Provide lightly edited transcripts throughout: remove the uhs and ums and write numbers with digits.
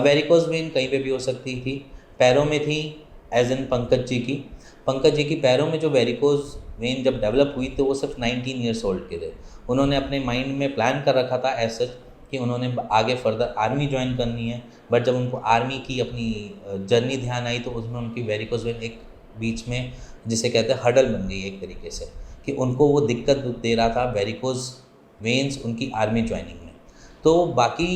Varicose vein कहीं पे भी हो सकती थी, पैरों में थी, एज इन पंकज जी की पैरों में जो वेरिकोज वेन जब डेवलप हुई तो वो सिर्फ 19 ईयर्स ओल्ड के थे। उन्होंने अपने माइंड में प्लान कर रखा था एज सच कि उन्होंने आगे फर्दर आर्मी ज्वाइन करनी है, बट जब उनको आर्मी की अपनी जर्नी ध्यान आई तो उसमें उनकी वेरिकोज वेन एक बीच में, जिसे कहते हैं हडल बन गई एक तरीके से, कि उनको वो दिक्कत दे रहा था वेरिकोज वेन्स उनकी आर्मी ज्वाइनिंग में। तो बाकी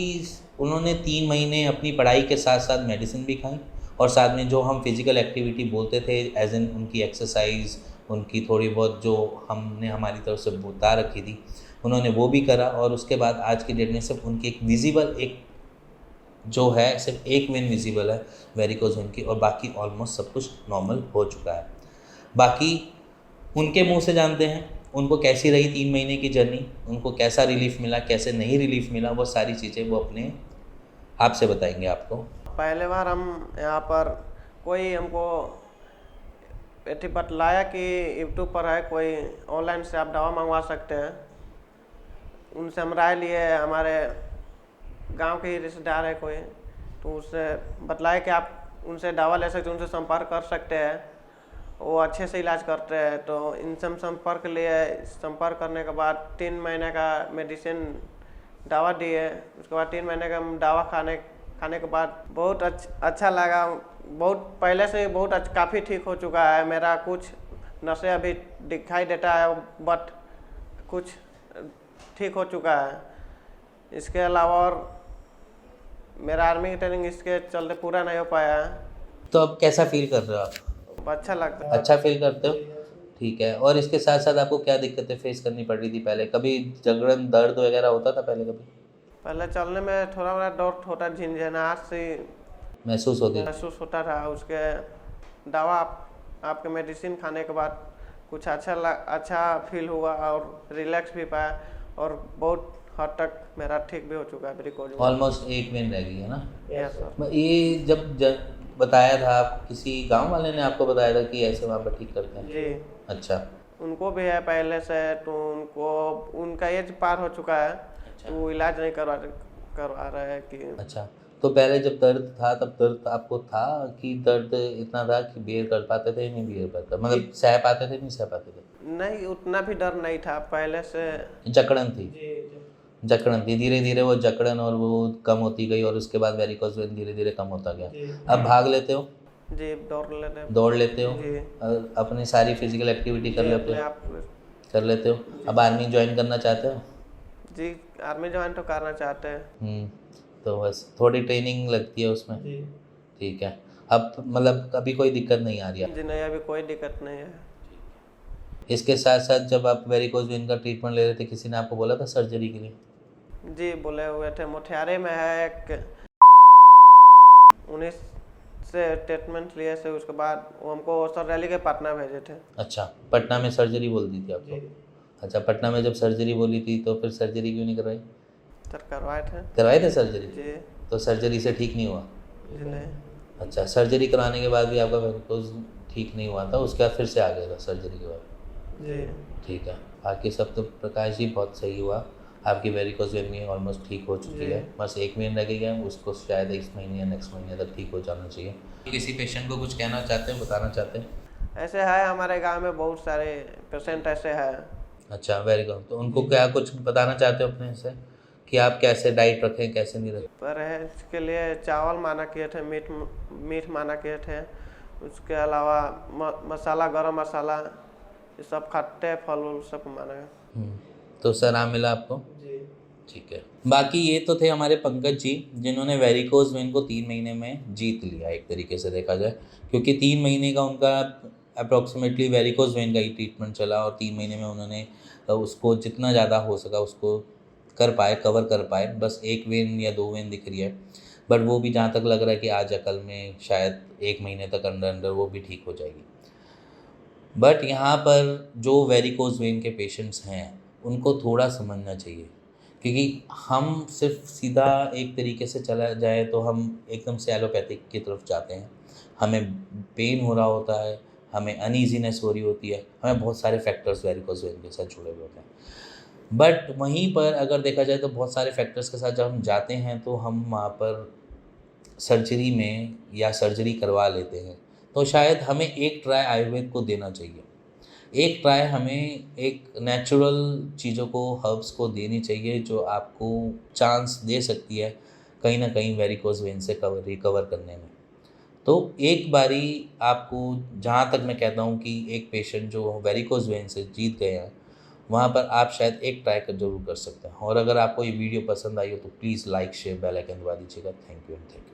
उन्होंने 3 महीने अपनी पढ़ाई के साथ साथ मेडिसिन भी खाई, और साथ में जो हम फिज़िकल एक्टिविटी बोलते थे एज इन उनकी एक्सरसाइज, उनकी थोड़ी बहुत जो हमने हमारी तरफ से बता रखी थी उन्होंने वो भी करा। और उसके बाद आज की डेट में सिर्फ उनकी एक विजिबल एक जो है, सिर्फ एक वेन विजिबल है वेरिकोज वेन की, और बाकी ऑलमोस्ट सब कुछ नॉर्मल हो चुका है। बाकी उनके मुंह से जानते हैं उनको कैसी रही 3 महीने की जर्नी, उनको कैसा रिलीफ मिला, कैसे नहीं रिलीफ मिला, वो सारी चीज़ें वो अपने आपसे बताएंगे आपको। पहले बार हम यहाँ पर कोई हमको एथी बतलाया कि यूट्यूब पर है कोई ऑनलाइन से आप दवा मंगवा सकते हैं। उनसे हम राय लिए, हमारे गांव के ही रिश्तेदार है कोई, तो उससे बतलाया कि आप उनसे दवा ले सकते हैं, उनसे संपर्क कर सकते हैं, वो अच्छे से इलाज करते हैं। तो इनसे हम संपर्क लिए, संपर्क करने के बाद 3 महीने का मेडिसिन दवा दिए। उसके बाद 3 महीने का दवा खाने के बाद बहुत अच्छा लगा। बहुत पहले से बहुत काफ़ी ठीक हो चुका है। मेरा कुछ नशे अभी दिखाई देता है बट कुछ ठीक हो चुका है। इसके अलावा और मेरा आर्मी की ट्रेनिंग इसके चलते पूरा नहीं हो पाया है। तो अब कैसा फील कर रहे हो आप? अच्छा लगता है। अच्छा फील करते हो, ठीक है। और इसके साथ साथ आपको क्या दिक्कतें फेस करनी पड़ रही थी पहले? कभी जगड़न दर्द वगैरह होता था पहले कभी? पहले चलने में थोड़ा बड़ा दर्द होता, झिनझनाहट से महसूस होता था। उसके दवा आपके मेडिसिन खाने के बाद कुछ अच्छा फील हुआ और रिलैक्स भी पाया, और बहुत हद तक मेरा ठीक भी हो चुका है वेरिकोज। ऑलमोस्ट 1 महीने रह गई है ना? Yes sir. ये जब बताया था आप, किसी गांव वाले ने आपको बताया था कि ऐसे वहाँ पर ठीक करते हैं? जी। अच्छा। उनको भी है पहले से, तो उनका एज पार हो चुका है। अच्छा। तो वो इलाज नहीं करवा रहा है कि। अच्छा, तो पहले जब दर्द था तब दर्द आपको था कि दर्द इतना था कि बियर कर पाते थे नहीं बियर पाते, मतलब सह पाते थे नहीं सह पाते थे? नहीं, उतना भी डर नहीं था पहले से। जकड़न थी? जकड़न थी, धीरे धीरे वो जकड़न और वो कम होती गई, और उसके बाद वेरिकोज वेन धीरे धीरे कम होता गया। अब भाग लेते हो? जी, दौड़ लेते हो? जी। अपनी सारी फिजिकल एक्टिविटी कर लेते हो? आप कर लेते हो। अब आर्मी ज्वाइन करना चाहते हो? जी, आर्मी ज्वाइन तो करना चाहते हैं। तो बस थोड़ी ट्रेनिंग लगती है उसमें? ठीक है। अब मतलब अभी कोई दिक्कत नहीं आ रही है? जी नहीं, अभी कोई दिक्कत नहीं है। इसके साथ साथ जब आप वेरिकोज वेन का ट्रीटमेंट ले रहे थे, किसी ने आपको बोला था सर्जरी के लिए? जी, बोले हुए थे। मोतिहारी में है एक, उन्हीं से ट्रीटमेंट लिए से उसके बाद वो हमको सर रैली के पटना भेजे थे। अच्छा, पटना में सर्जरी बोल दी थी आपको? अच्छा, पटना में जब सर्जरी बोली थी तो फिर सर्जरी क्यों नहीं करवाई? सर करवाए थे सर्जरी? जी। तो सर्जरी से ठीक नहीं हुआ? जी नहीं। अच्छा, सर्जरी कराने के बाद भी आपका वेरिकोज ठीक नहीं हुआ था, उसके बाद फिर से आ गया था सर्जरी के बाद? जी। ठीक है। बाकी सब तो प्रकाश जी बहुत सही हुआ, आपकी वेरिकोज वेन भी ऑलमोस्ट ठीक हो चुकी है, बस 1 महीने रह गई है, उसको शायद इस महीने या नेक्स्ट महीने तक ठीक हो जाना चाहिए। किसी पेशेंट को कुछ कहना चाहते हैं, बताना चाहते हैं? ऐसे है, हमारे गांव में बहुत सारे पेशेंट ऐसे हैं। अच्छा, वेरी गुड। तो उनको क्या कुछ बताना चाहते हो अपने से कि आप कैसे डाइट रखें, कैसे नहीं रखें? परहेज के लिए चावल माना किए थे, मीठ माना किए थे। उसके अलावा मसाला, गरम मसाला, ये सब खट्टे फल उल सब माना है। तो सर आराम मिला आपको? जी। ठीक है। बाकी ये तो थे हमारे पंकज जी, जिन्होंने वेरिकोज वेन को 3 महीने में जीत लिया एक तरीके से देखा जाए, क्योंकि 3 महीने का उनका अप्रॉक्सीमेटली वेरिकोज वेन का ही ट्रीटमेंट चला, और 3 महीने में उन्होंने उसको जितना ज़्यादा हो सका उसको कवर कर पाए। बस 1 वेन या 2 वेन दिख रही है, बट वो भी जहाँ तक लग रहा है कि आज कल में शायद 1 महीने तक अंदर वो भी ठीक हो जाएगी। बट यहाँ पर जो वेरिकोज वेन के पेशेंट्स हैं उनको थोड़ा समझना चाहिए, क्योंकि हम सिर्फ सीधा एक तरीके से चला जाए तो हम एकदम से एलोपैथिक की तरफ जाते हैं। हमें पेन हो रहा होता है, हमें अनईजीनेस हो रही होती है, हमें बहुत सारे फैक्टर्स वेरिकोज वेन के साथ जुड़े हुए होते हैं। बट वहीं पर अगर देखा जाए तो बहुत सारे फैक्टर्स के साथ जब हम जाते हैं तो हम वहाँ पर सर्जरी में या सर्जरी करवा लेते हैं, तो शायद हमें एक ट्राई आयुर्वेद को देना चाहिए। एक ट्राई हमें एक नेचुरल चीज़ों को, हर्ब्स को देनी चाहिए जो आपको चांस दे सकती है कहीं ना कहीं वेरिकोज वेन से रिकवर करने में। तो एक बारी आपको, जहाँ तक मैं कहता हूँ कि एक पेशेंट जो वेरिकोज वेन से जीत गए हैं, वहाँ पर आप शायद एक ट्राई कर जरूर कर सकते हैं। और अगर आपको ये वीडियो पसंद आई हो तो please like share bell icon दबा दीजिएगा। Thank you and thank you.